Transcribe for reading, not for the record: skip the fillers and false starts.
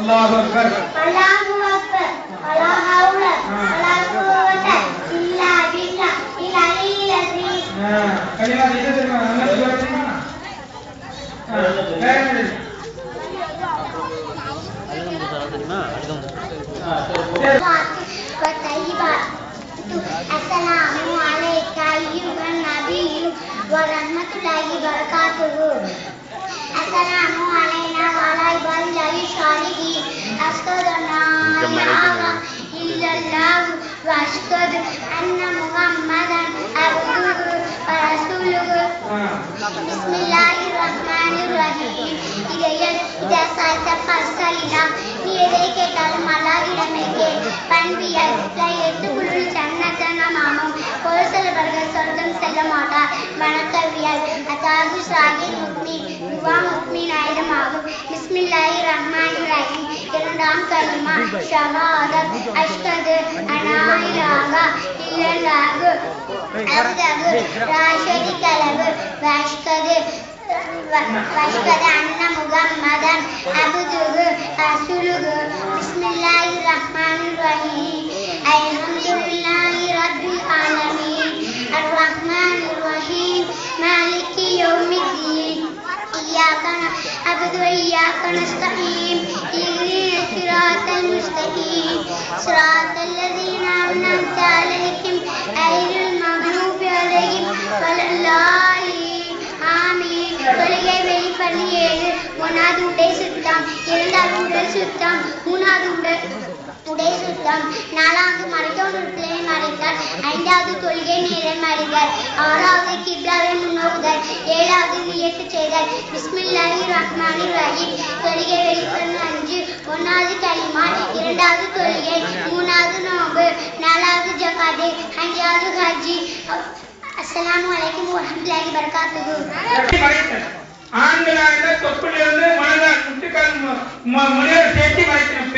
அல்லாஹு அக்பர் அல்லாஹு அக்பர் லா ஹவுல வலா குவத இல்லா பில்லாஹில் அலியில் அஸீம். கலிமா என்ன தெரியுமா? நல்லா சொல்ல தெரியுமா? வேற என்ன தெரியும்? Assalamu alayka ayyuhan nabiyyu wa rahmatullahi wa barakatuh. Assalamu alayna wa ala ibadillahi shalihin. Ashhadu an la ilaha illallah wa ashhadu anna muhammadan abduhu wa rasuluhu. Bismillahirrahmanirrahim. Idha sa'alta fas'alillah. நீ எதை கேட்டாலும் அல்லாஹ்விடமே கேள். பண்பியல் எட்டுக்குள் ஜன்னத்தன மாமம் கோசலவர்கள் சொர்க்கம் செல்ல மாட்டார். வணக்கவியல் அதாவது சாகிர் முக்மின் துவா முக்மின் ஆயுதமாகும். பிஸ்மில்லாஹிர் ரஹ்மானிர் ரஹீம். இரண்டாம் கலிமா ஷஹாதத் அஷ்ஹது அலா இலாஹா இல்லல்லாஹு வஹ்தஹு லா ஷரீக லஹு வ அஷ்ஹது அன்ன முஹம்மதன் அப்துஹு ரசூலுஹு. பிஸ்மில்லாஹிர் ரஹ்மானிர் ரஹீம். அல்ஹம்துலில்லாஹி ரப்பில் ஆலமீன் அர்ரஹ்மானிர் ரஹீம் மாலிகி யௌமிddin. இய்யாக நஅபுது வ இய்யாக நஸ்தஈன். இஹ்தினஸ் ஸிராத்தல் முஸ்தகீம் ஸிராத்தல் லஸீனா அன்அம்த அலைஹிம் கய்ரில் மக்ரூபி அலைஹிம் வலல்லாஹின். ஆமீன். தொழுகை வெளிப்பள்ளி 7. 1வது உடை சுத்தம், 2வது உடல் சுத்தம், 3வது உடை சுத்தம், 4வது மறைத்தோன்றுகளை மறைத்தல், 5வது தொழுகை நேரம் அறிதல், 6வது கிப்லாவை முன்னோக்குதல், 7வது நியத்து செய்தல். பிஸ்மில்லாஹிர் ரஹ்மானிர் ரஹீம். தொழுகை வெளிப்பள்ளி 5. 1வது கலிமா, 2வது தொழுகை, 3வது நோன்பு, 4வது ஜகாத், 5வது ஹஜ். அஸ்ஸலாமு அலைக்கும் வரஹ்மத்துல்லாஹி வபரகாத்துஹு. ஆண்களாக தொப்பிலிருந்து மனதால் முட்டுக்கால் முனைவர் சேர்த்து மறைக்கணும்.